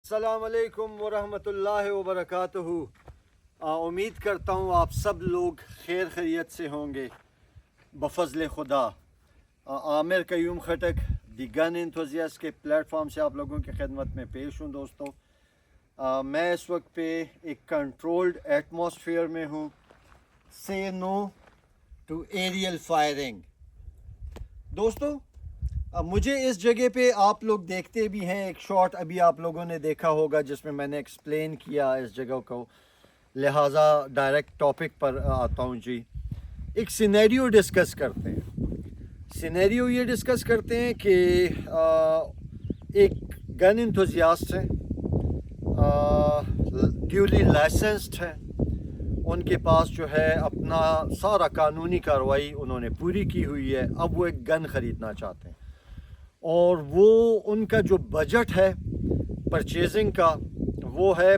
अस्सलाम वालेकुम वरहमतुल्लाहि वबरकातुहू। उम्मीद करता हूँ आप सब लोग खैर खैरियत से होंगे बफज़ल खुदा। आमिर कयूम खटक दी गन एंथुसियास्ट के प्लेटफॉर्म से आप लोगों की खिदमत में पेश हूँ दोस्तों। मैं इस वक्त पे एक कंट्रोल्ड एटमॉस्फेयर में हूँ। से नो टू एरियल फायरिंग। दोस्तों मुझे इस जगह पे आप लोग देखते भी हैं, एक शॉट अभी आप लोगों ने देखा होगा जिसमें मैंने एक्सप्लेन किया इस जगह को, लिहाजा डायरेक्ट टॉपिक पर आता हूँ जी। एक सिनेरियो डिस्कस करते हैं। सिनेरियो ये डिस्कस करते हैं कि एक गन एंथुसियास्ट है, ड्यूली लाइसेंस्ड है, उनके पास जो है अपना सारा कानूनी कार्रवाई उन्होंने पूरी की हुई है। अब वो एक गन ख़रीदना चाहते हैं और वो उनका जो बजट है परचेजिंग का वो है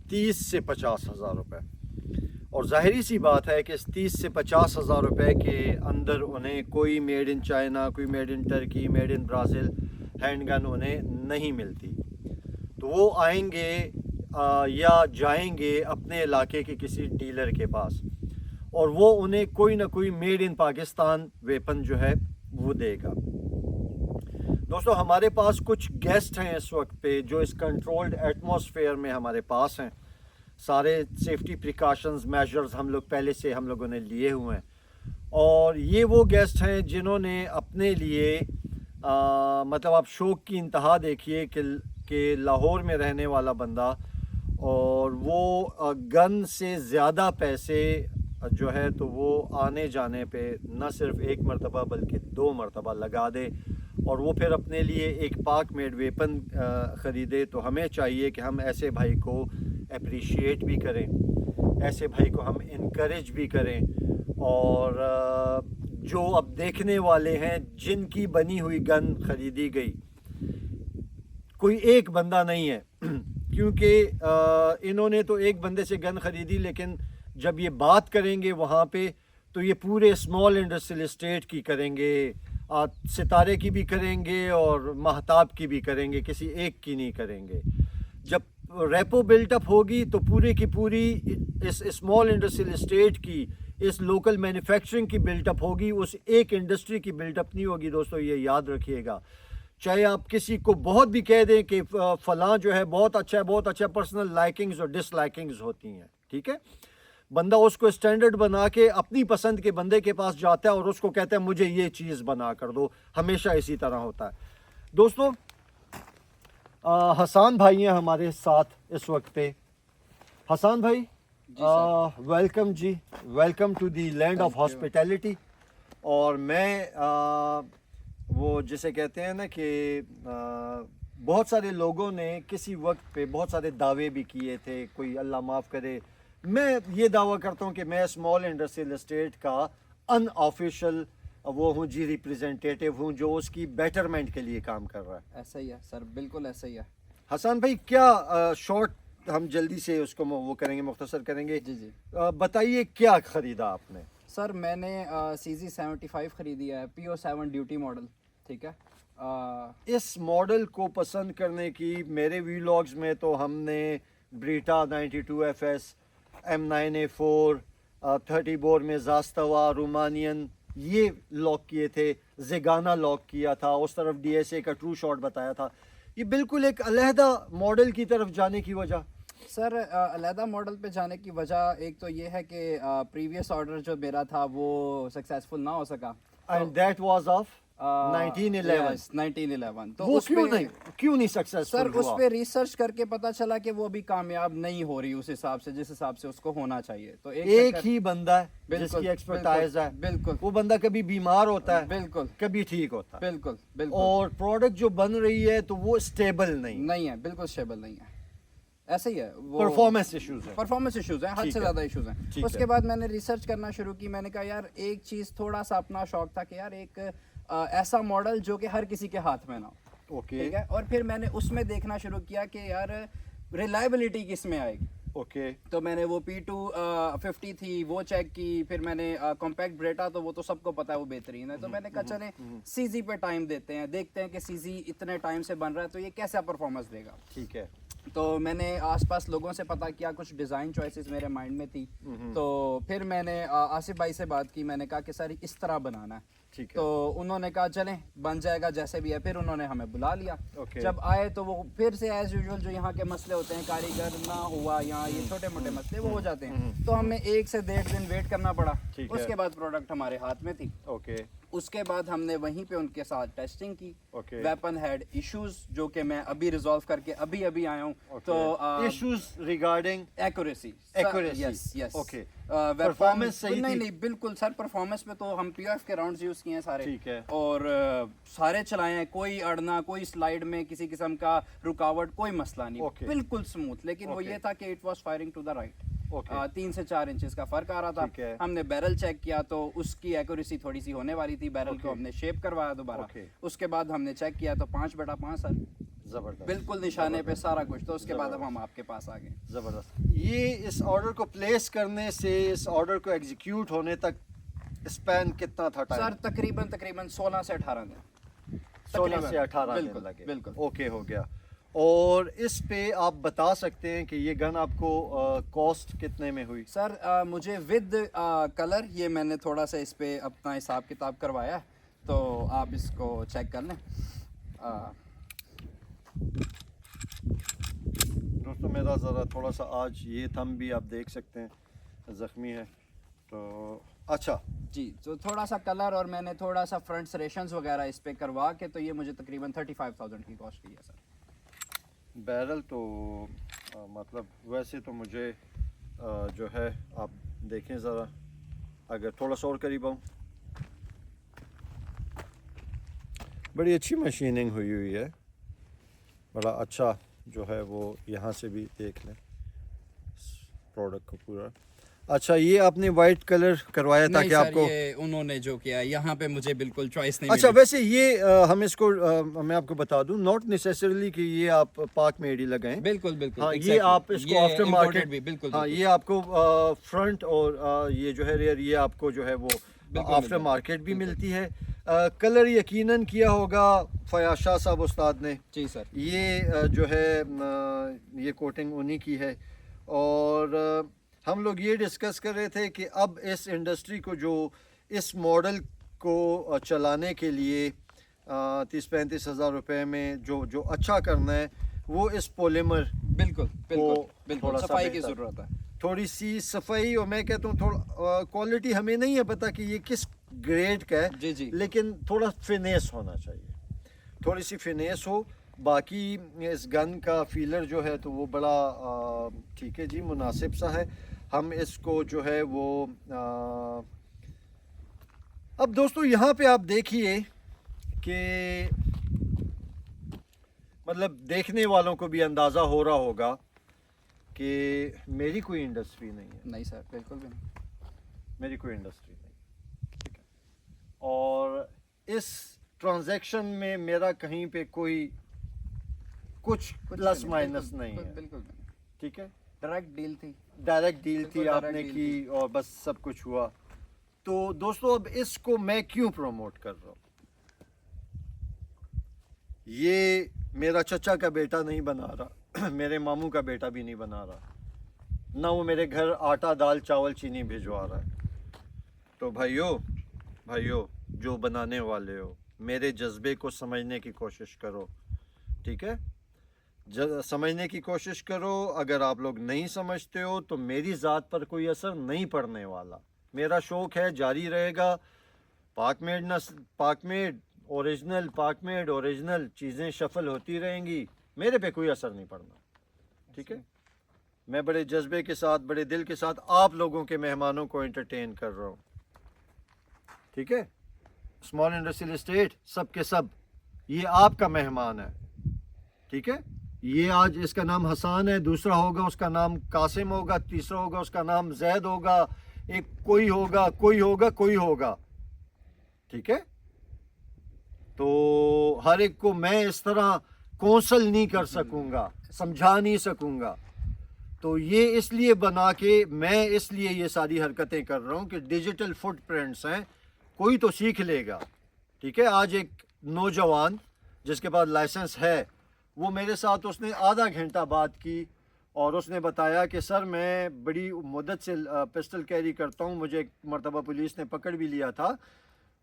30 से 50 हज़ार रुपये। और ज़ाहिरी सी बात है कि इस 30 से 50 हज़ार रुपये के अंदर उन्हें कोई मेड इन चाइना, कोई made in Turkey, made in Brazil hand gun उन्हें नहीं मिलती। तो वो आएंगे या जाएंगे अपने इलाके के किसी डीलर के पास और वो उन्हें कोई ना कोई मेड इन पाकिस्तान वेपन जो है वो देगा। दोस्तों हमारे पास कुछ गेस्ट हैं इस वक्त पे जो इस कंट्रोल्ड एटमॉस्फेयर में हमारे पास हैं। सारे सेफ्टी प्रिकॉशंस मेजर्स हम लोगों ने लिए हुए हैं और ये वो गेस्ट हैं जिन्होंने अपने लिए मतलब आप शौक की इंतहा देखिए कि लाहौर में रहने वाला बंदा और वो गन से ज़्यादा पैसे जो है तो वो आने जाने पे न सिर्फ एक मरतबा बल्कि 2 मरतबा लगा दे और वो फिर अपने लिए एक पाक मेड वेपन ख़रीदे। तो हमें चाहिए कि हम ऐसे भाई को अप्रिशिएट भी करें, ऐसे भाई को हम इनकरेज भी करें। और जो अब देखने वाले हैं जिनकी बनी हुई गन ख़रीदी गई, कोई एक बंदा नहीं है क्योंकि इन्होंने तो एक बंदे से गन ख़रीदी, लेकिन जब ये बात करेंगे वहाँ पे तो ये पूरे स्मॉल इंडस्ट्रियल एस्टेट की करेंगे, सितारे की भी करेंगे और महताब की भी करेंगे, किसी एक की नहीं करेंगे। जब रेपो बिल्टअप होगी तो पूरी की पूरी इस स्मॉल इंडस्ट्रियल एस्टेट की, इस लोकल मैन्युफैक्चरिंग की बिल्टअप होगी, उस एक इंडस्ट्री की बिल्टअप नहीं होगी। दोस्तों ये याद रखिएगा। चाहे आप किसी को बहुत भी कह दें कि फ़लाँ जो है बहुत अच्छा है, बहुत अच्छा, पर्सनल लाइकिंग्स और डिसलाइकिंग्स होती हैं, ठीक है। बंदा उसको स्टैंडर्ड बना के अपनी पसंद के बंदे के पास जाता है और उसको कहता है मुझे ये चीज़ बना कर दो। हमेशा इसी तरह होता है। दोस्तों हसन भाई हैं हमारे साथ इस वक्त पे। हसन भाई वेलकम जी, welcome to the land of hospitality. और मैं वो जिसे कहते हैं ना कि बहुत सारे लोगों ने किसी वक्त पे बहुत सारे दावे भी किए थे, कोई अल्लाह माफ़ करे, मैं ये दावा करता हूँ कि मैं स्मॉल इंडस्ट्रियल एस्टेट का अनऑफिशियल वो हूँ जी, रिप्रेजेंटेटिव हूँ जो उसकी बेटरमेंट के लिए काम कर रहा है। ऐसा ही है सर, बिल्कुल ऐसा ही है। हसन भाई क्या शॉर्ट हम जल्दी से उसको वो करेंगे, मुख्तसर करेंगे। जी जी बताइए क्या ख़रीदा आपने। सर मैंने CZ75 ख़रीदी है, PO7 ड्यूटी मॉडल, ठीक है। इस मॉडल को पसंद करने की मेरे वीलॉग्स में तो हमने ब्रीटा 92FS, M9A4, 30 बोर में जास्तवा, रोमानियन ये लॉक किए थे, ज़ेगाना लॉक किया था, उस तरफ DSA का ट्रू शॉट बताया था। ये बिल्कुल एक अलहदा मॉडल की तरफ जाने की वजह। सर अलहदा मॉडल पे जाने की वजह एक तो ये है कि प्रीवियस ऑर्डर जो मेरा था वो सक्सेसफुल ना हो सका, एंड दैट वाज ऑफ 1911। तो वो उस क्यों नहीं सक्सेसफुल सर हुआ? उस पे रिसर्च करके पता चला कि वो अभी कामयाब नहीं हो रही उस हिसाब से जिस हिसाब से उसको होना चाहिए। तो एक ही बंदा है जिसकी एक्सपर्टाइज है, बिल्कुल वो बंदा कभी बीमार होता है, बिल्कुल कभी ठीक होता है, बिल्कुल बिल्कुल, और प्रोडक्ट जो बन रही है तो वो स्टेबल नहीं है, बिल्कुल स्टेबल नहीं है। ऐसे ही है, वो परफॉर्मेंस इश्यूज हैं, हद से ज़्यादा इश्यूज हैं। उसके बाद मैंने रिसर्च करना शुरू की। मैंने कहा यार एक चीज़, थोड़ा सा अपना शौक था कि यार एक ऐसा मॉडल जो कि हर किसी के हाथ में ना हो, ठीक है। और फिर मैंने उसमें देखना शुरू किया कि यार रिलायबिलिटी किस में आएगी। तो मैंने वो P250 थी वो चेक की, फिर मैंने कॉम्पैक्ट ब्रेटा, तो वो तो सबको पता है वो बेहतरीन है। तो मैंने कहा चलें CZ पे टाइम देते हैं, देखते हैं कि CZ इतने टाइम से बन रहा है तो ये कैसा परफॉर्मेंस देगा। ठीक है। तो मैंने आसपास लोगों से पता किया, कुछ डिज़ाइन चॉइसेस मेरे माइंड में थी। तो फिर मैंने आसिफ भाई से बात की, मैंने कहा कि सर इस तरह बनाना है। ठीक है। तो उन्होंने कहा चलें बन जाएगा जैसे भी है। फिर उन्होंने हमें बुला लिया। Okay. जब आए तो वो फिर से एज यूजुअल जो यहाँ के मसले होते हैं, कारीगर ना हुआ, यहाँ ये छोटे मोटे मसले वो हो जाते हैं। तो हमें 1 से 1.5 दिन वेट करना पड़ा। ठीक है। उसके बाद प्रोडक्ट हमारे हाथ में थी। ओके उसके बाद हमने वहीं पे उनके साथ टेस्टिंग की। Okay. वेपन हैड इश्यूज जो कि मैं अभी रिजॉल्व करके अभी आया हूँ। तो issues regarding accuracy Accuracy. Yes yes Okay. Performance सही नहीं थी? नहीं बिल्कुल सर, परफॉर्मेंस पे तो हम पीएफ के राउंड्स यूज किए हैं सारे। ठीक है। और सारे चलाए हैं, कोई अड़ना, कोई स्लाइड में किसी किस्म का रुकावट, कोई मसला नहीं। Okay. बिल्कुल स्मूथ। लेकिन वो Okay. ये था कि it was firing to the right. Okay. 3 से 4 इंचेस का फर्क आ रहा ठीक है। था। हमने बैरल चेक किया तो उसकी एक्यूरेसी थोड़ी सी होने वाली थी। बैरल को Okay. हमने शेप करवाया दोबारा। Okay. उसके बाद हमने चेक किया तो 5/5 सर, जबरदस्त बिल्कुल निशाने पे सारा कुछ। तो उसके बाद अब हम आपके पास आ गए। जबरदस्त। ये इस ऑर्डर को प्लेस करने से इस ऑर्डर को एग्जीक्यूट होने तक स्पैन कितना था टाइम? सर तकरीबन 16 से 18 दिन। 16 से 18 दिन बिल्कुल, लगे। बिल्कुल। ओके हो गया। और इस पे आप बता सकते हैं कि ये गन आपको कॉस्ट कितने में हुई? सर मुझे विद कलर ये मैंने थोड़ा सा इस पे अपना हिसाब किताब करवाया है, तो आप इसको चेक कर लें। दोस्तों मेरा ज़रा थोड़ा सा आज ये थंब भी आप देख सकते हैं ज़ख्मी है। तो अच्छा जी, तो थोड़ा सा कलर और मैंने थोड़ा सा फ्रंट सरेशंस वगैरह इस पे करवा के, तो ये मुझे तकरीबन 35,000 की कॉस्ट हुई है सर। बैरल तो मतलब वैसे तो मुझे जो है आप देखें ज़रा, अगर थोड़ा सा और करीब आऊँ, बड़ी अच्छी मशीनिंग हुई हुई है, बड़ा अच्छा जो है वो यहाँ से भी देख लें प्रोडक्ट को पूरा। अच्छा ये आपने वाइट कलर करवाया ताकि आपको, ये उन्होंने जो किया यहाँ पे मुझे बिल्कुल चॉइस नहीं अच्छा मिली। वैसे ये हम इसको मैं आपको बता दूं, नॉट नेसेसरली कि ये आप पाक में एडी लगाएं। बिल्कुल बिल्कुल हाँ ये exactly. आप इसको ये आफ्टर imported मार्केट भी बिल्कुल हाँ बिल्कुल। ये आपको फ्रंट और ये जो है रेयर, ये आपको जो है वो बिल्कुल आफ्टर बिल्कुल, मार्केट भी बिल्कुल। मिलती है। कलर यकीनन किया होगा फयाज शाह साहब उस्ताद ने। जी सर। ये जो है ये कोटिंग उन्हीं की है। और हम लोग ये डिस्कस कर रहे थे कि अब इस इंडस्ट्री को, जो इस मॉडल को चलाने के लिए 30-35 हज़ार रुपये में जो जो अच्छा करना है वो इस पॉलीमर बिल्कुल बिल्कुल बिल्कुल थोड़ा सा सफाई की बेहतर। जरूरत है। थोड़ी सी सफाई, और मैं कहता हूँ थोड़ा क्वालिटी हमें नहीं है पता कि ये किस ग्रेड का है, जी, जी। लेकिन थोड़ा फिनेस होना चाहिए, थोड़ी सी फिनेस हो। बाकी इस गन का फीलर जो है तो वो बड़ा ठीक है जी, मुनासिब सा है। हम इसको जो है वो अब दोस्तों यहाँ पे आप देखिए कि मतलब देखने वालों को भी अंदाज़ा हो रहा होगा कि मेरी कोई इंडस्ट्री नहीं है, नहीं सर बिल्कुल भी नहीं। मेरी कोई इंडस्ट्री नहीं, ठीक है। और इस ट्रांजैक्शन में मेरा कहीं पे कोई कुछ प्लस माइनस नहीं है, बिल्कुल भी नहीं। ठीक है। डायरेक्ट डील थी। डायरेक्ट डील थी, बिल्कुल आपने direct की deal और बस सब कुछ हुआ। तो दोस्तों अब इसको मैं क्यों प्रमोट कर रहा हूँ? ये मेरा चचा का बेटा नहीं बना रहा, मेरे मामू का बेटा भी नहीं बना रहा, ना वो मेरे घर आटा दाल चावल चीनी भिजवा रहा है। तो भाइयों जो बनाने वाले हो, मेरे जज्बे को समझने की कोशिश करो, ठीक है। समझने की कोशिश करो। अगर आप लोग नहीं समझते हो तो मेरी ज़ात पर कोई असर नहीं पड़ने वाला। मेरा शौक़ है, जारी रहेगा। पाकमेड ओरिजिनल चीज़ें शफल होती रहेंगी, मेरे पे कोई असर नहीं पड़ना, ठीक है। मैं बड़े जज्बे के साथ, बड़े दिल के साथ आप लोगों के मेहमानों को एंटरटेन कर रहा हूँ, ठीक है। स्मॉल इंडस्ट्रियल एस्टेट सब के सब ये आपका मेहमान है, ठीक है। ये आज इसका नाम हसन है, दूसरा होगा उसका नाम कासिम होगा, तीसरा होगा उसका नाम जैद होगा, एक कोई होगा, ठीक है। तो हर एक को मैं इस तरह कौंसल नहीं कर सकूंगा, समझा नहीं सकूंगा। तो ये इसलिए बना के मैं इसलिए ये सारी हरकतें कर रहा हूँ कि डिजिटल फुटप्रिंट्स हैं, कोई तो सीख लेगा, ठीक है। आज एक नौजवान जिसके पास लाइसेंस है वो मेरे साथ उसने आधा घंटा बात की और उसने बताया कि सर मैं बड़ी मुद्दत से पिस्टल कैरी करता हूँ, मुझे एक मरतबा पुलिस ने पकड़ भी लिया था,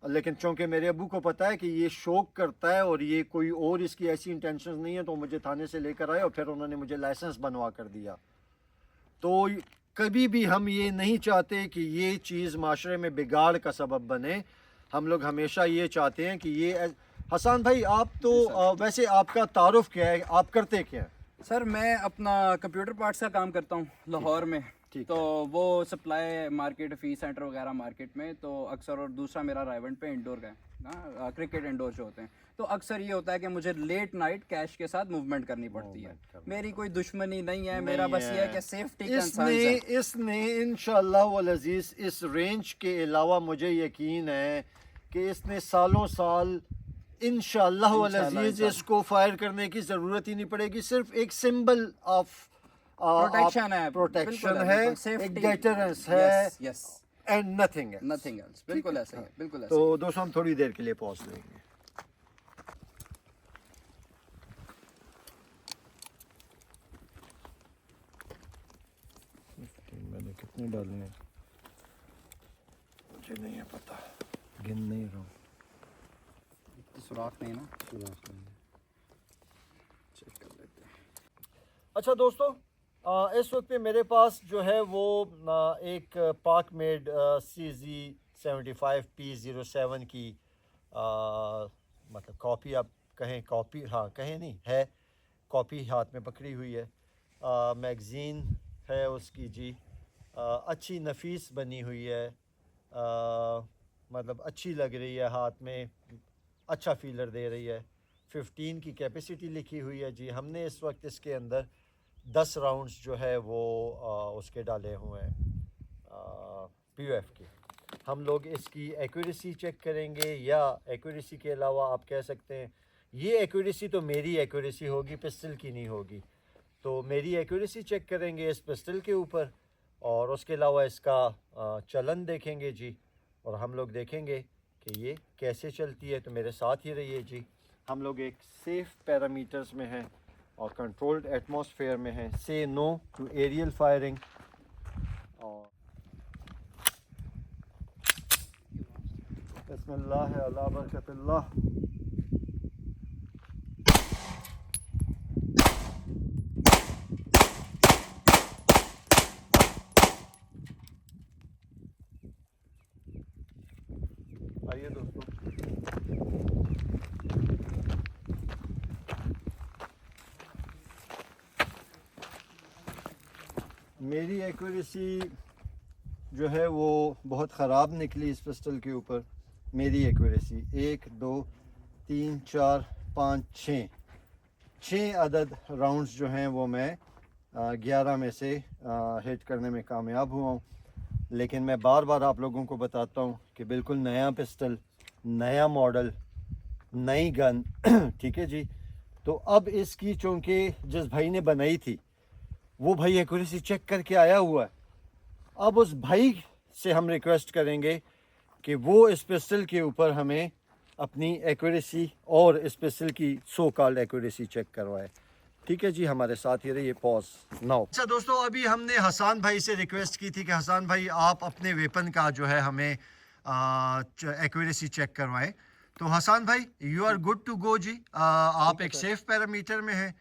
लेकिन चूँकि मेरे अब्बू को पता है कि ये शौक करता है और ये कोई और इसकी ऐसी इंटेंशन नहीं है, तो मुझे थाने से लेकर आए और फिर उन्होंने मुझे लाइसेंस बनवा कर दिया। तो कभी भी हम ये नहीं चाहते कि ये चीज़ माशरे में बिगाड़ का सबब बने। हम लोग हमेशा ये चाहते हैं कि ये हसन भाई आप तो वैसे आपका तारुफ क्या है, आप करते क्या हैं? सर मैं अपना कंप्यूटर पार्ट्स का काम करता हूँ लाहौर में। तो वो सप्लाई मार्केट फी सेंटर वगैरह मार्केट में तो अक्सर, और दूसरा मेरा रायवंड पे इंडोर का है, क्रिकेट इंडोर जो होते हैं, तो अक्सर ये होता है कि मुझे लेट नाइट कैश के साथ मूवमेंट करनी पड़ती है। मेरी कोई दुश्मनी नहीं है, मेरा बस ये है कि सेफ्टी कंसर्न है। इसने इंशाअल्लाह वल अजीज इस रेंज के अलावा मुझे यकीन है कि इसने सालों साल इंशाअल्लाह वल अजीज इसको फायर करने की ज़रूरत ही नहीं पड़ेगी। सिर्फ एक सिंबल ऑफ प्रोटेक्शन है, प्रोटेक्शन है, एक डेटरेंस है, एंड नथिंग एल्स। बिल्कुल ऐसा ही है, बिल्कुल ऐसा। तो दोस्तों हम थोड़ी देर के लिए पॉज लेंगे। मैंने कितने डाले हैं मुझे नहीं है पता, गिन नहीं रहा हूँ। सुराख नहीं ना, सुराख नहीं, चेक कर लेते हैं। अच्छा दोस्तों, इस वक्त पे मेरे पास जो है वो एक पाक मेड CZ75P07 की मतलब कॉपी, आप कहें कॉपी, हाँ कहें नहीं, है कॉपी हाथ में पकड़ी हुई है। मैगज़ीन है उसकी जी, अच्छी नफीस बनी हुई है, मतलब अच्छी लग रही है हाथ में, अच्छा फीलर दे रही है। 15 की कैपेसिटी लिखी हुई है जी। हमने इस वक्त इसके अंदर 10 राउंड्स जो है वो उसके डाले हुए हैं POF के। हम लोग इसकी एक्यूरेसी चेक करेंगे, या एक्यूरेसी के अलावा आप कह सकते हैं ये एक्यूरेसी तो मेरी एक्यूरेसी होगी, पिस्टल की नहीं होगी। तो मेरी एक्यूरेसी चेक करेंगे इस पिस्टल के ऊपर, और उसके अलावा इसका चलन देखेंगे जी, और हम लोग देखेंगे कि ये कैसे चलती है। तो मेरे साथ ही रहिए जी। हम लोग एक सेफ़ पैरामीटर्स में हैं और कंट्रोल्ड एटमॉस्फेयर में हैं। से नो टू एरियल फायरिंग। और बिस्मिल्लाह अला बरकतिल्लाह। आइए दोस्तों, मेरी एक्यूरेसी जो है वो बहुत ख़राब निकली इस पिस्टल के ऊपर। मेरी एक्यूरेसी 1 2 3 4 5 6 अदद राउंड्स जो हैं वो मैं 11 में से हिट करने में कामयाब हुआ हूँ। लेकिन मैं बार बार आप लोगों को बताता हूँ कि बिल्कुल नया पिस्टल, नया मॉडल, नई गन ठीक है जी। तो अब इसकी चूँकि जिस भाई ने बनाई थी वो भाई एक्यूरेसी चेक करके आया हुआ है। अब उस भाई से हम रिक्वेस्ट करेंगे कि वो इस पिस्टल के ऊपर हमें अपनी एक्यूरेसी और इस पिस्टल की सो कॉल्ड एक्यूरेसी चेक करवाए। ठीक है जी, हमारे साथ ही रहिए। Pause now. अच्छा दोस्तों, अभी हमने हसन भाई से रिक्वेस्ट की थी कि हसन भाई आप अपने वेपन का जो है हमें एक्यूरेसी चेक करवाएं। तो हसन भाई you are good to go जी। आप एक सेफ पैरामीटर में हैं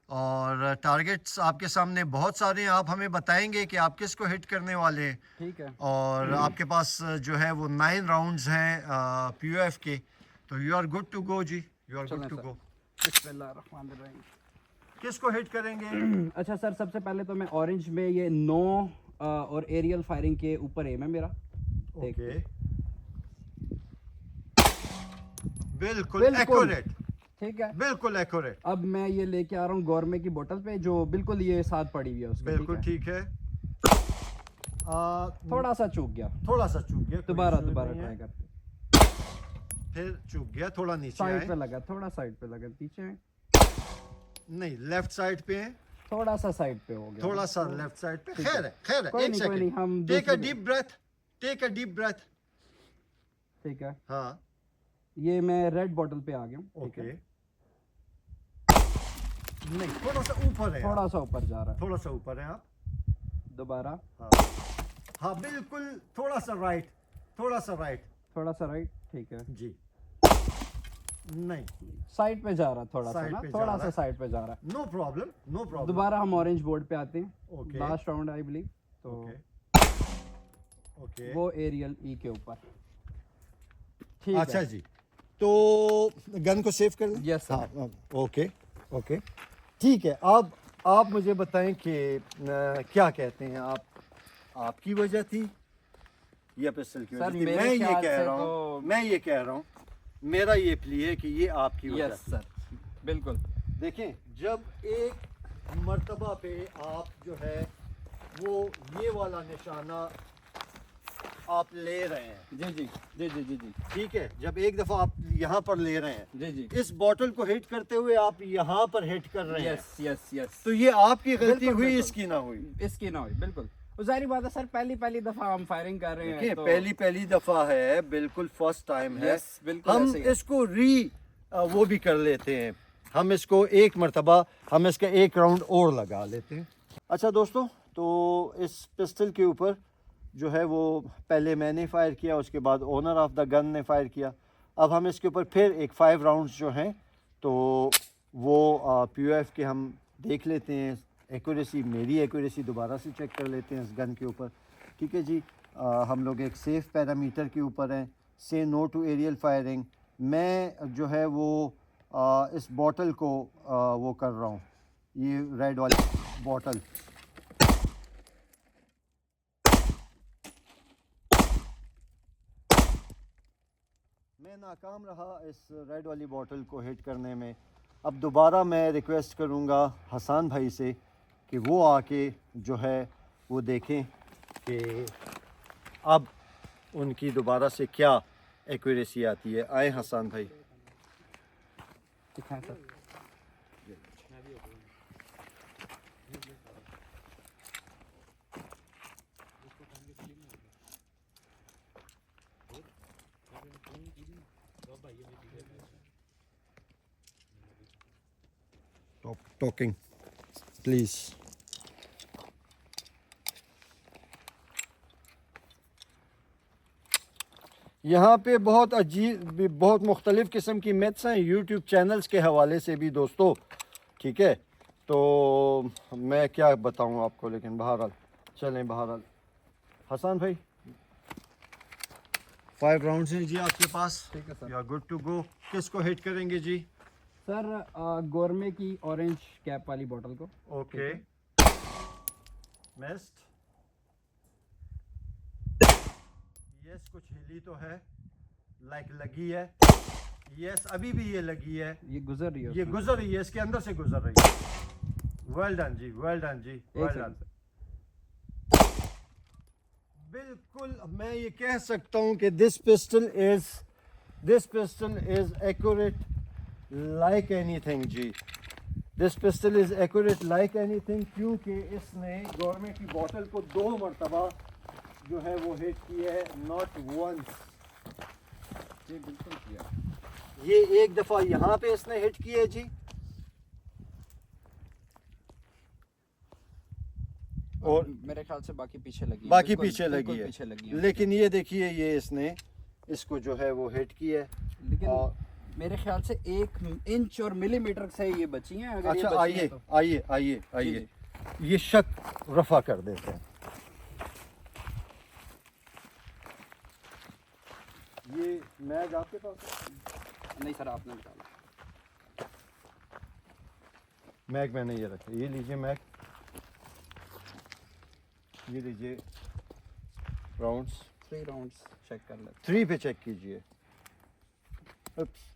और टारगेट्स आपके सामने बहुत सारे हैं। आप हमें बताएंगे कि आप किसको हिट करने वाले हैं। ठीक है। और आपके पास जो है वो 9 राउंड्स हैं POF के। तो you are good to go जी, you are good to go. बिस्मिल्लाहिर्रहमानिर्रहीम। किसको हिट करेंगे? अच्छा सर, सबसे पहले तो मैं ऑरेंज में ये 9 और एरियल फायरिंग के ऊपर एम है मेरा। ओके, बिल्कुल एक्यूरेट, ठीक है, बिल्कुल एक्यूरेट। अब मैं ये लेके आ रहा हूँ गौरमे की बोतल पे जो बिल्कुल ये साथ पड़ी हुई है उसके। बिल्कुल ठीक है। थोड़ा सा चूक गया, थोड़ा सा चूक गया, दोबारा ट्राई करते। फिर चूक गया, थोड़ा नीचे साइड पे लगा, थोड़ा साइड पे लगा, पीछे नहीं, लेफ्ट साइड पे है, थोड़ा सा साइड पे हो गया, थोड़ा सा लेफ्ट साइड पे। खैर है, खैर है, कोई एक नहीं, कोई नहीं, हम second. Take a deep breath, take a deep breath. ठीक है, हाँ ये मैं रेड बॉटल पे आ गया हूँ। ओके, नहीं, थोड़ा सा ऊपर है। थोड़ा सा ऊपर जा रहा है। थोड़ा सा ऊपर है आप। दोबारा। हाँ हाँ, बिल्कुल थोड़ा सा राइट, थोड़ा सा राइट। थोड़ा सा राइट, ठीक है जी। नहीं, साइड पे जा रहा है थोड़ा सा साइड ना, पे जा थोड़ा रहा सा है। साइड पे जा रहा है। No problem, no problem. दोबारा हम ऑरेंज बोर्ड पे आते हैं। Okay. Last round I believe, तो ओके ओके। वो एरियल ई के ऊपर। ठीक अच्छा है जी, तो गन को सेव कर लें। Yes, sir. हाँ, ओके ओके, ठीक है। अब आप मुझे बताएं कि क्या कहते हैं आप, आपकी वजह थी या पिस्टल की सर, वजह थी? मेरे मैं ये ख्याल कह से रहा हूँ, तो- मैं ये कह रहा हूँ, मेरा ये प्ली है कि ये आपकी वजह यस थी। सर, बिल्कुल। देखें, जब एक मर्तबा पे आप जो है वो ये वाला निशाना आप ले रहे हैं, जी जी जी जी जी जी ठीक है, जब एक दफ़ा आप यहाँ पर ले रहे हैं, जी जी। इस बॉटल को हिट करते हुए आप यहाँ पर हिट कर रहे हैं, यस यस यस। तो ये आपकी गलती बिल्कुल, हुई, बिल्कुल। इसकी ना हुई। इसकी ना हुई, बिल्कुल। वो जाहिर बात है सर, पहली दफा हम फायरिंग कर रहे देखिए, हैं तो पहली दफ़ा है, बिल्कुल फर्स्ट टाइम है। यस, बिल्कुल हम ऐसे ही है। इसको वो भी कर लेते हैं, हम इसको एक मर्तबा हम इसका एक राउंड और लगा लेते हैं। अच्छा दोस्तों, तो इस पिस्टल के ऊपर जो है वो पहले मैंने फायर किया, उसके बाद ओनर ऑफ द गन ने फायर किया। अब हम इसके ऊपर फिर एक 5 राउंड्स जो हैं तो वो POF के हम देख लेते हैं। एक्यूरेसी, मेरी एक्यूरेसी दोबारा से चेक कर लेते हैं इस गन के ऊपर। ठीक है जी, हम लोग एक सेफ पैरामीटर के ऊपर हैं। से नो टू एरियल फायरिंग। मैं जो है वो इस बॉटल को वो कर रहा हूँ, ये रेड वाली बॉटल। मैं नाकाम रहा इस रेड वाली बॉटल को हिट करने में। अब दोबारा मैं रिक्वेस्ट करूंगा हसन भाई से कि वो आके जो है वो देखें कि अब उनकी दोबारा से क्या एक्यूरेसी आती है। आए हसन भाई। दिखाएं सर। Stop talking, please. यहाँ पे बहुत अजीब, बहुत मुख्तलिफ़ किस्म की मैथ्स हैं यूट्यूब चैनल्स के हवाले से भी दोस्तों, ठीक है। तो मैं क्या बताऊँ आपको, लेकिन बहरहाल चलें। बहरहाल हसन भाई, 5 राउंड्स हैं जी आपके पास। ठीक है sir. You are good to go. किसको हिट करेंगे जी? सर, गोरमे की ऑरेंज कैप वाली बोतल को। Okay, missed. यस, कुछ हिली तो है, लाइक लगी है। यस, अभी भी ये लगी है, ये गुजर रही है ये उसमें। गुजर रही है, इसके अंदर से गुजर रही है। वेल डन जी, वेल डन जी, एक वेल सेकंड डन। सर। बिल्कुल, मैं ये कह सकता हूँ कि this pistol is accurate like anything जी। This pistol is accurate like anything, क्योंकि इसने गवर्नमेंट की बोतल को 2 मरतबा जो है वो हिट की है, नॉट वंस। ये बिल्कुल किया। ये एक दफ़ा यहाँ पे इसने हिट की है जी, और मेरे ख्याल से बाकी पीछे लगी है। बाकी बिल्कुल- पीछे लगी बिल्कुल है। पीछे लगी है। लेकिन ये देखिए, ये इसने इसको जो है वो हिट की है। लेकिन और मेरे ख्याल से 1 इंच और मिलीमीटर से ये बची हैं। अगर अच्छा, ये बची आइए हैं तो आइए आइए आइए, जी, ये शक रफा कर देते हैं। ये मैग आपके पास है? नहीं सर, आपने निकाला। मैग मैंने ये रखे, ये लीजिए मैग, ये लीजिए राउंड्स। 3 राउंड्स चेक कर लेते 3 पे चेक कीजिए। उप्स।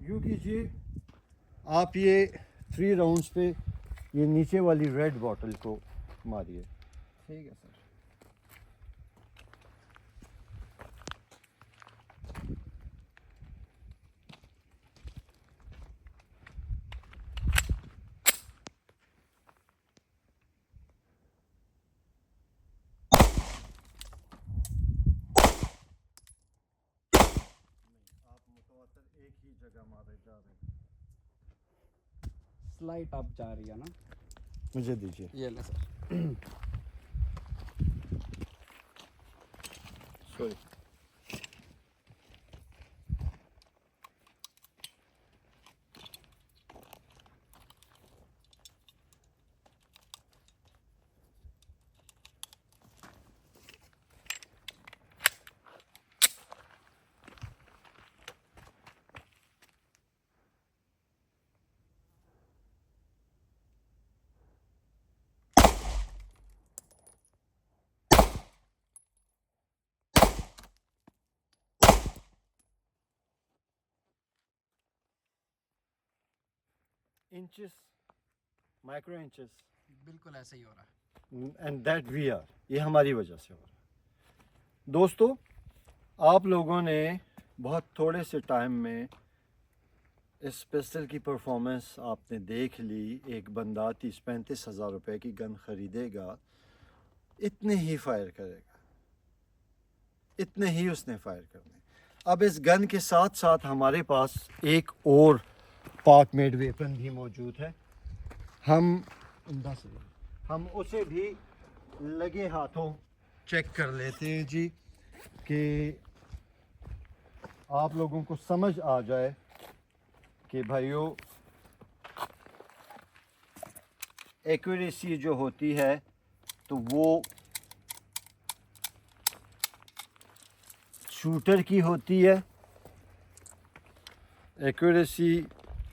यूँ कीजिए आप, ये 3 राउंड्स पे ये नीचे वाली रेड बॉटल को मारिए। ठीक है सर। आप मुतवातर एक ही जगह मारे जा रहे हैं। स्लाइट अप जा रही है ना, मुझे दीजिए। ये ले sir. Sorry. Inches, micro inches, बिल्कुल ऐसे ही हो रहा है। एंड दैट वी आर, ये हमारी वजह से हो रहा है। दोस्तों, आप लोगों ने बहुत थोड़े से टाइम में इस पिस्टल की परफॉर्मेंस आपने देख ली। एक बंदा 30-35 हज़ार रुपये की गन ख़रीदेगा, इतने ही फायर करेगा, इतने ही उसने फायर करने। अब इस गन के साथ साथ हमारे पास एक और पाक मेड वेपन भी मौजूद है। हम उसे भी लगे हाथों चेक कर लेते हैं जी, कि आप लोगों को समझ आ जाए कि भाइयों एक्यूरेसी जो होती है तो वो शूटर की होती है, एक्यूरेसी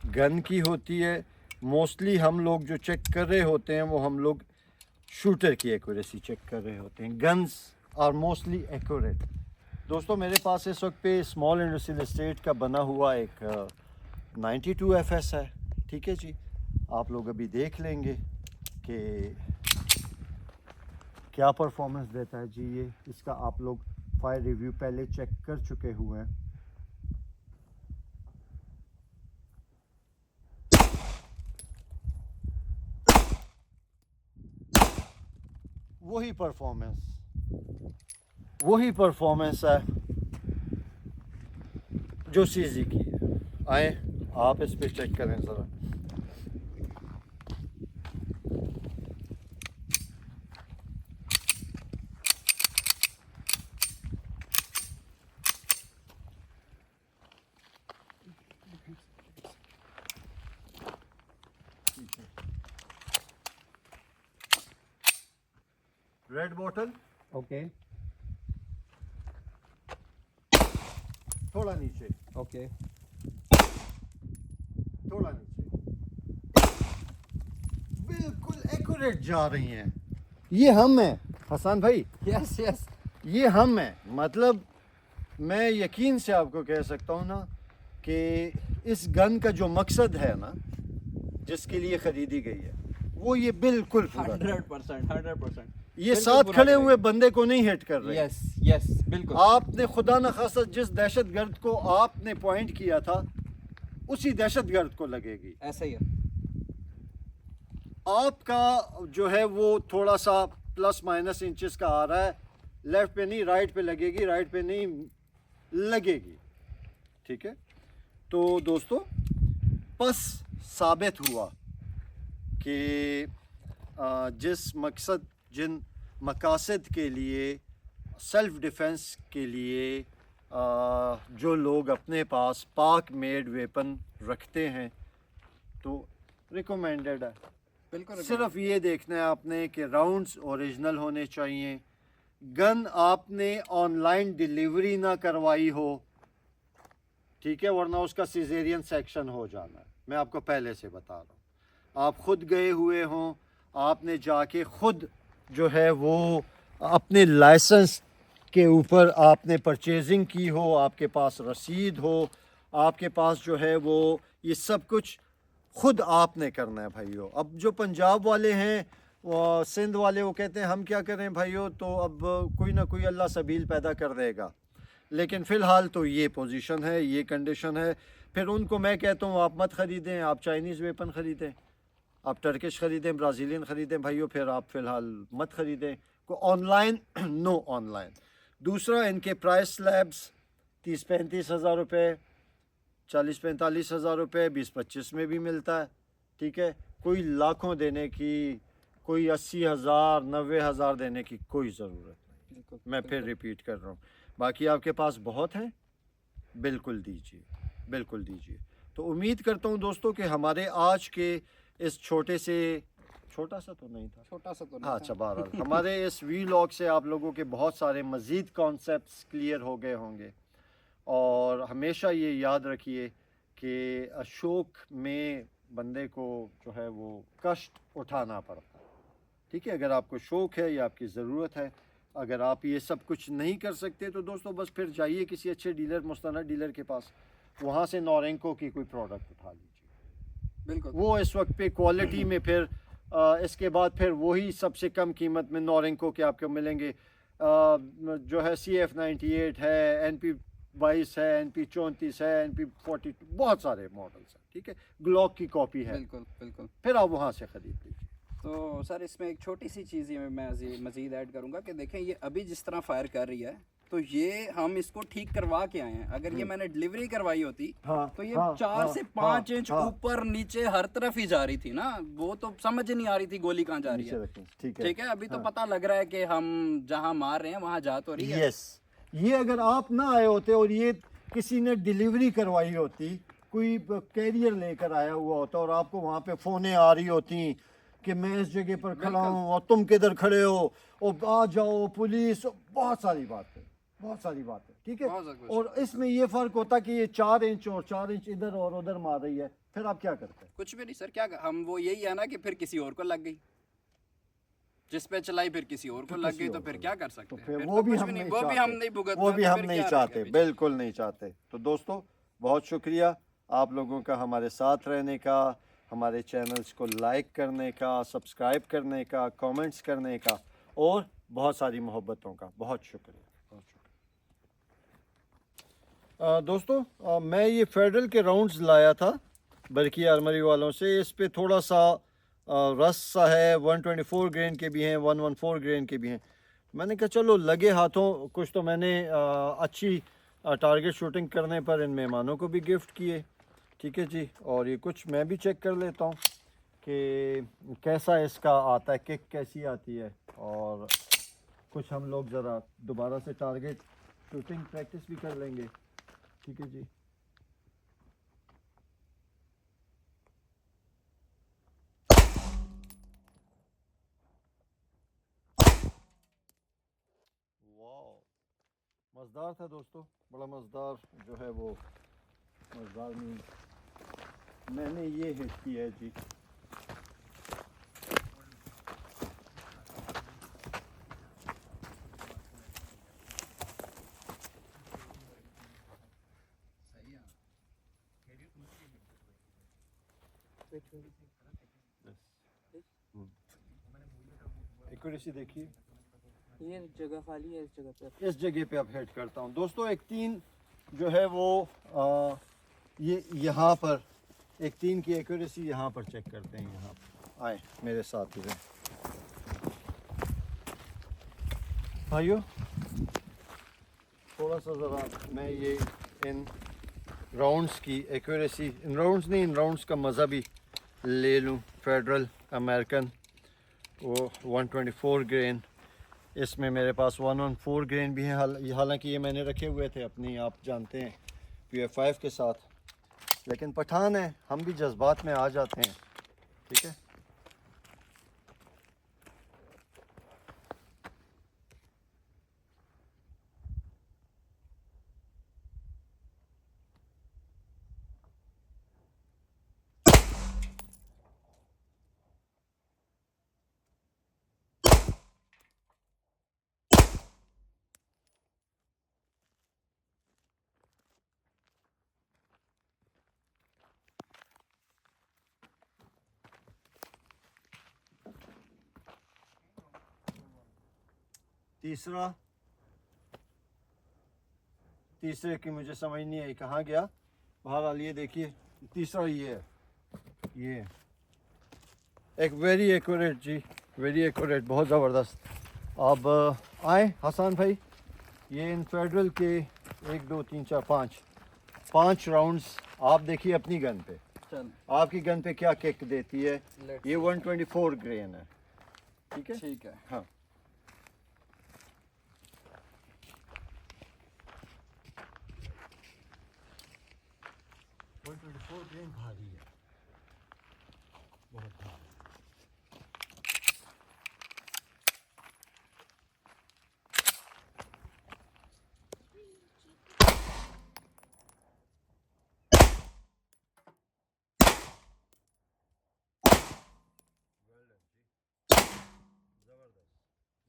गन की होती है। मोस्टली हम लोग जो चेक कर रहे होते हैं वो हम लोग शूटर की एक्यूरेसी चेक कर रहे होते हैं। Guns are mostly accurate. दोस्तों, मेरे पास इस वक्त पे स्मॉल इंडस्ट्रियल एस्टेट का बना हुआ एक 92 FS है। ठीक है जी, आप लोग अभी देख लेंगे कि क्या परफॉर्मेंस देता है जी। ये इसका आप लोग फायर रिव्यू पहले चेक कर चुके हुए हैं। वही परफॉर्मेंस है जो सीजी की है। आए आप इस पे चेक करें ज़रा। रेड बॉटल ओके थोड़ा नीचे, ओके। थोड़ा नीचे, बिल्कुल एक्यूरेट जा रही हैं। ये हम हैं हसन भाई, यस यस। ये हम हैं। मतलब मैं यकीन से आपको कह सकता हूँ ना कि इस गन का जो मकसद है ना, जिसके लिए ख़रीदी गई है, वो ये बिल्कुल पूरा कर। 100%, 100%। ये साथ खड़े हुए बंदे को नहीं हिट कर रहे। यस यस बिल्कुल। आपने खुदा न खासा जिस दहशतगर्द को आपने पॉइंट किया था, उसी दहशतगर्द को लगेगी। ऐसा ही है। आपका जो है वो थोड़ा सा प्लस माइनस इंचेस का आ रहा है। लेफ्ट पे नहीं, राइट पे लगेगी, राइट पे नहीं लगेगी। ठीक है, तो दोस्तों बस साबित हुआ कि जिन मकासद के लिए, सेल्फ डिफेंस के लिए जो लोग अपने पास पाक मेड वेपन रखते हैं, तो रिकमेंडेड है। बिल्कुल सिर्फ ये देखना है आपने कि राउंड्स ओरिजिनल होने चाहिए। गन आपने ऑनलाइन डिलीवरी ना करवाई हो, ठीक है, वरना उसका सिजेरियन सेक्शन हो जाना है। मैं आपको पहले से बता रहा हूँ। आप खुद गए हुए हों, आपने जाके खुद जो है वो अपने लाइसेंस के ऊपर आपने परचेजिंग की हो, आपके पास रसीद हो, आपके पास जो है वो ये सब कुछ खुद आपने करना है भाइयों। अब जो पंजाब वाले हैं वो सिंध वाले वो कहते हैं हम क्या करें भाइयों, तो अब कोई ना कोई अल्लाह सबील पैदा कर देगा। लेकिन फ़िलहाल तो ये पोजीशन है, ये कंडीशन है। फिर उनको मैं कहता हूँ आप मत ख़रीदें, आप चाइनीज़ वेपन ख़रीदें, आप टर्किश ख़रीदें, ब्राज़ीलियन ख़रीदें भाइयों, फिर आप फ़िलहाल मत ख़रीदें को ऑनलाइन। No online. दूसरा, इनके प्राइस स्लैब्स 30-35 हज़ार रुपये, 40-45 हज़ार रुपये, 20-25 में भी मिलता है। ठीक है, कोई लाखों देने की, कोई 80 हज़ार 90 हज़ार देने की कोई ज़रूरत नहीं। बिल्कुल, मैं फिर रिपीट कर रहा हूँ, बाकी आपके पास बहुत हैं, बिल्कुल दीजिए, बिल्कुल दीजिए। तो उम्मीद करता हूँ दोस्तों कि हमारे आज के इस छोटे से, छोटा सा तो नहीं था, छोटा सा तो नहीं हाँ था। अच्छा, बहरहाल हमारे इस वीलॉग से आप लोगों के बहुत सारे मज़ीद कॉन्सेप्ट्स क्लियर हो गए होंगे। और हमेशा ये याद रखिए कि अशोक में बंदे को जो है वो कष्ट उठाना पड़ता है। ठीक है, अगर आपको शौक़ है या आपकी ज़रूरत है, अगर आप ये सब कुछ नहीं कर सकते तो दोस्तों बस फिर जाइए किसी अच्छे डीलर, मुस्तनद डीलर के पास, वहाँ से नोरेंको की कोई प्रोडक्ट उठा लीजिए। बिल्कुल वो इस वक्त पे क्वालिटी में फिर इसके बाद फिर वही सबसे कम कीमत में नोरेंको के आपको मिलेंगे। जो है CF98 है, NP22 है, NP34 है, NP42, बहुत सारे मॉडल्स हैं। ठीक है, ग्लॉक की कॉपी है, बिल्कुल बिल्कुल। फिर आप वहाँ से ख़रीद लीजिए। तो सर इसमें एक छोटी सी चीज़ ये मैं मज़ीद ऐड करूँगा कि देखें ये अभी जिस तरह फायर कर रही है, तो ये हम इसको ठीक करवा के आए हैं। अगर ये मैंने डिलीवरी करवाई होती हाँ, तो ये हाँ, 4 हाँ, से 5 हाँ, इंच हाँ। ऊपर नीचे हर तरफ ही जा रही थी ना, वो तो समझ नहीं आ रही थी गोली कहाँ जा रही नीचे है। रखें, ठीक है। ठीक है, अभी तो पता लग रहा है कि हम जहाँ मार रहे हैं वहाँ जा तो रही है। यस, ये अगर आप ना आए होते और ये किसी ने डिलीवरी करवाई होती, कोई कैरियर लेकर आया हुआ होता और आपको वहाँ पे फ़ोनें आ रही होती कि मैं इस जगह पर खड़ा हूँ और तुम किधर खड़े हो, और आ जाओ पुलिस, बहुत सारी बातें, बहुत सारी बातें। ठीक है, बहुत ज़बरदस्त। और इसमें ये फ़र्क होता कि ये 4 इंच और 4 इंच इधर और उधर मार रही है, फिर आप क्या करते हैं? कुछ भी नहीं सर, क्या हम वो यही है ना कि फिर किसी और को लग गई, जिस पे चलाई फिर किसी और को लग गई, तो फिर क्या कर सकते तो हैं? फिर फिर वो तो भी कुछ हम भी नहीं, नहीं वो भी हम नहीं चाहते, भुगतना, वो भी तो हम फिर नहीं क्या चाहते, रहेगा पीछे? बिल्कुल नहीं चाहते। तो दोस्तों बहुत शुक्रिया आप लोगों का हमारे साथ रहने का, हमारे चैनल्स को लाइक करने का, सब्सक्राइब करने का, कमेंट्स करने का, और बहुत सारी मोहब्बतों का बहुत शुक्रिया, बहुत शुक्रिया। दोस्तों मैं ये फेडरल के राउंड्स लाया था बरकी आर्मरी वालों से। इस पे थोड़ा सा रस सा है, 124 ग्रेन के भी हैं, 114 ग्रेन के भी हैं। मैंने कहा चलो लगे हाथों कुछ तो मैंने अच्छी टारगेट शूटिंग करने पर इन मेहमानों को भी गिफ्ट किए। ठीक है जी, और ये कुछ मैं भी चेक कर लेता हूँ कि कैसा इसका आता है, किक कैसी आती है, और कुछ हम लोग ज़रा दोबारा से टारगेट शूटिंग प्रैक्टिस भी कर लेंगे। ठीक है जी। वाह, मज़ेदार था दोस्तों, बड़ा मज़ेदार जो है वो, मज़ेदार नहीं, मैंने ये हिट किया है जी। एक्यूरेसी देखिए, ये जगह खाली है, इस जगह पे इस जगह पे अब हिट करता हूँ दोस्तों। एक 3 जो है वो ये यहाँ पर एक 3 की एक्यूरेसी यहाँ पर चेक करते हैं। यहाँ पर आए मेरे साथ ही रहे भाइयों, थोड़ा सा ज़रा मैं ये इन राउंड्स की एक्यूरेसी, इन राउंड्स नहीं, इन राउंड्स का मज़ा भी ले लूँ। फेडरल अमेरिकन वो 124 ग्रेन, इसमें मेरे पास 114 ग्रेन भी हैं। हालांकि ये मैंने रखे हुए थे अपनी, आप जानते हैं, PF5 के साथ, लेकिन पठान है, हम भी जज्बात में आ जाते हैं। ठीक है, तीसरे की मुझे समझ नहीं आई कहाँ गया। बहरहाल ये देखिए तीसरा ये है, ये एक वेरी एक्यूरेट जी, वेरी एक्यूरेट, बहुत ज़बरदस्त। अब आए हसन भाई, ये इन फेडरल के 1 2 3 4 5 राउंड्स आप देखिए अपनी गन पे, चल आपकी गन पे क्या किक देती है। Let's ये 124 ग्रेन है, ठीक है। ठीक है। हाँ 124 ग्रेन भारी है, बहुत भारी।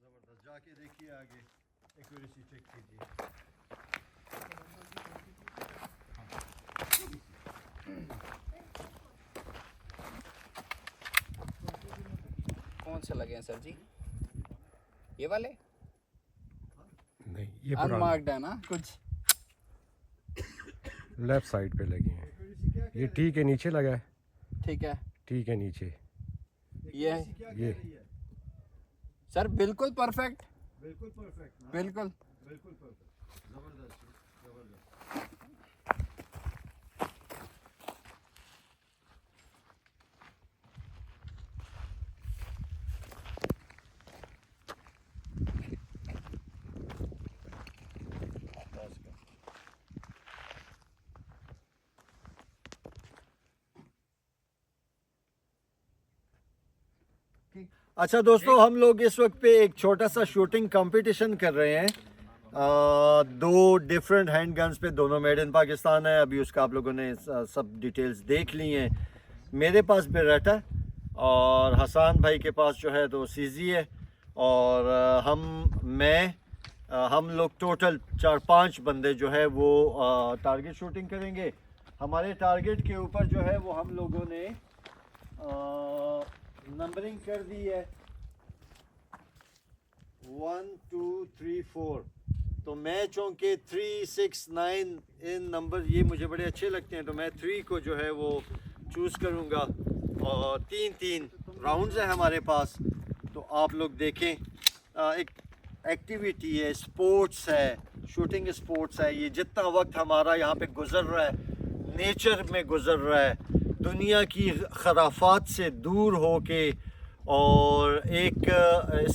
जबरदस्त, जाके देखिए आगे, एक्यूरेसी चेक कीजिए। कौन से लगे हैं सर जी? ये वाले नहीं, ये पुराना अनमार्क्ड है ना कुछ? लेफ्ट साइड पे लगी हैं। ये टी के नीचे लगा है, ठीक है। टी के नीचे ये ये सर बिल्कुल परफेक्ट, बिल्कुल परफेक्ट ना? बिल्कुल। बिल्कुल परफेक्ट, जबरदस्त जबरदस्त। अच्छा दोस्तों, हम लोग इस वक्त पे एक छोटा सा शूटिंग कंपटीशन कर रहे हैं। 2 डिफरेंट हैंड गन्स पे, दोनों मेड इन पाकिस्तान है। अभी उसका आप लोगों ने सब डिटेल्स देख ली हैं। मेरे पास बेरेटा और हसन भाई के पास जो है तो सीजी है। और हम लोग टोटल 4-5 बंदे जो है वो टारगेट शूटिंग करेंगे। हमारे टारगेट के ऊपर जो है वो हम लोगों ने नंबरिंग कर दी है 1 2 3 4। तो मैं चूँकि 3 6 9 इन नंबर ये मुझे बड़े अच्छे लगते हैं, तो मैं 3 को जो है वो चूज़ करूँगा। और 3 राउंड्स हैं हमारे पास, तो आप लोग देखें। एक एक्टिविटी है, स्पोर्ट्स है, शूटिंग स्पोर्ट्स है। ये जितना वक्त हमारा यहाँ पे गुज़र रहा है, नेचर में गुज़र रहा है, दुनिया की खराफात से दूर हो के, और एक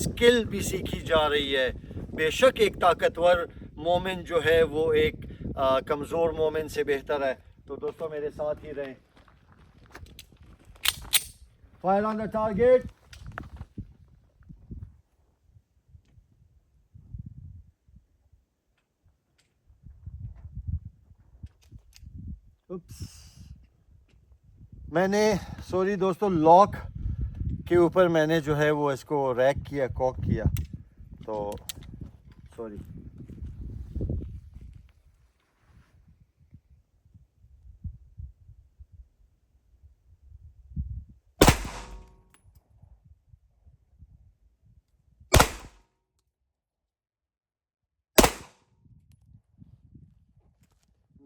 स्किल भी सीखी जा रही है। बेशक एक ताकतवर मोमेंट जो है वो एक कमज़ोर मोमेंट से बेहतर है। तो दोस्तों मेरे साथ ही रहें। Fire on the target. मैंने सॉरी दोस्तों, लॉक के ऊपर मैंने जो है वो इसको रैक किया, कॉक किया, तो sorry.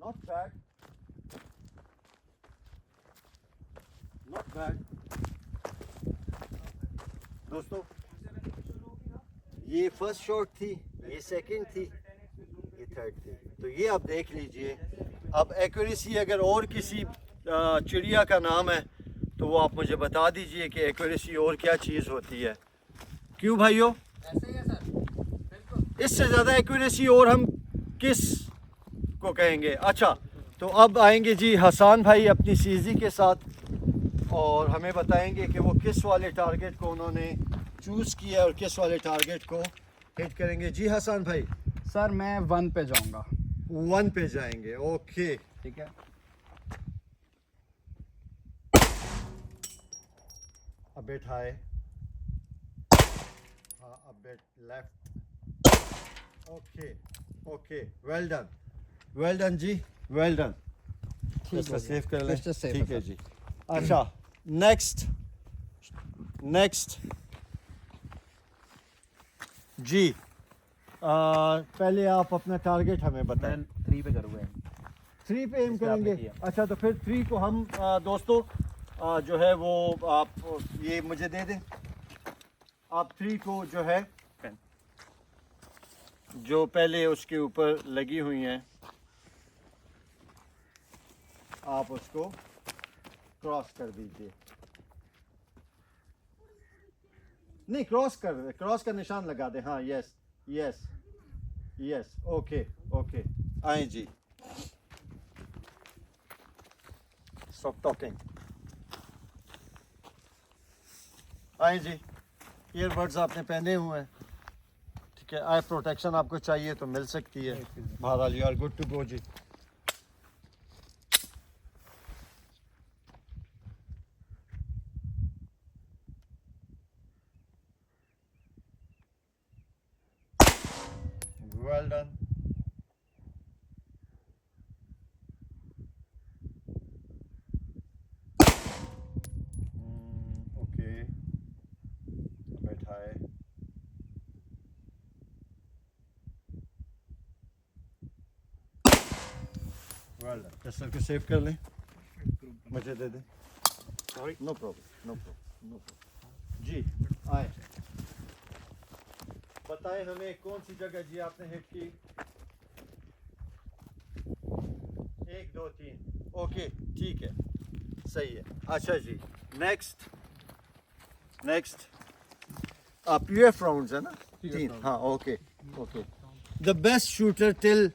Not bad. Not bad. दोस्तों ये फर्स्ट शॉट थी, ये सेकंड थी, ये थर्ड थी। तो ये आप देख लीजिए। अब एक्यूरेसी अगर और किसी चिड़िया का नाम है तो वो आप मुझे बता दीजिए कि एक्यूरेसी और क्या चीज़ होती है। क्यों भाइयों? ऐसे ही है सर, बिल्कुल। इससे ज़्यादा एक्यूरेसी और हम किस को कहेंगे? अच्छा, तो अब आएंगे जी हसन भाई अपनी सीजी के साथ और हमें बताएंगे कि वो किस वाले टारगेट को उन्होंने चूज़ किया और किस वाले टारगेट को हिट करेंगे। जी हसन भाई। सर मैं 1 पे जाऊंगा। 1 पे जाएंगे, ओके ठीक है। A bit high. A bit left. Okay, okay. Well done. Well done ji, well done. इसका सेव कर लें। Just save ठीक है it. जी। अच्छा, next जी, पहले आप अपना टारगेट हमें बताएं। 3 पे करूँगा। 3 पे एम जिस पे आपने करेंगे। किया। अच्छा तो फिर 3 को हम दोस्तों जो है वो आप ये मुझे दे दें। आप 3 को जो है जो पहले उसके ऊपर लगी हुई हैं आप उसको क्रॉस कर दीजिए। नहीं क्रॉस का निशान लगा दे। हाँ yes yes yes okay okay आए जी। Stop talking. आए जी। ईयरबड्स आपने पहने हुए हैं, ठीक है। आई प्रोटेक्शन आपको चाहिए तो मिल सकती है। बहरहाल you are good to go जी। Well done. Okay. A bit high. Well done. Pistol को सेव कर लें, मुझे दे दें। Sorry. No problem. No problem. No problem. जी आए। बताएं हमें कौन सी जगह जी आपने हिट की। 1 2 3 ओके ठीक है सही है। अच्छा जी नेक्स्ट पीएफ राउंड्स है ना 3। हाँ okay okay. The best shooter till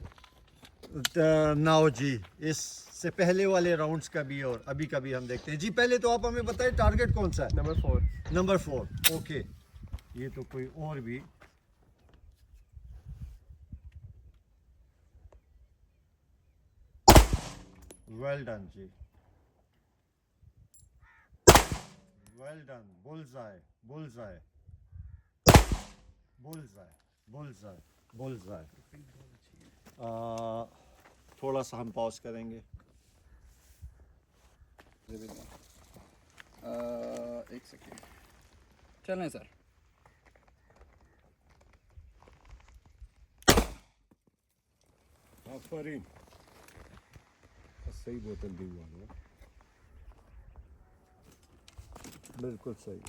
now जी। इससे पहले वाले राउंड्स का भी और अभी का भी हम देखते हैं जी। पहले तो आप हमें बताएं टारगेट कौन सा है। Number 4 okay. ये तो कोई और भी वेल डन जी well done. Bullseye bullseye bullseye bullseye bullseye. थोड़ा सा हम पॉज करेंगे। एक सेकेंड चलें सर। आफरीन, सही बोतल दी हुआ है, बिल्कुल सही।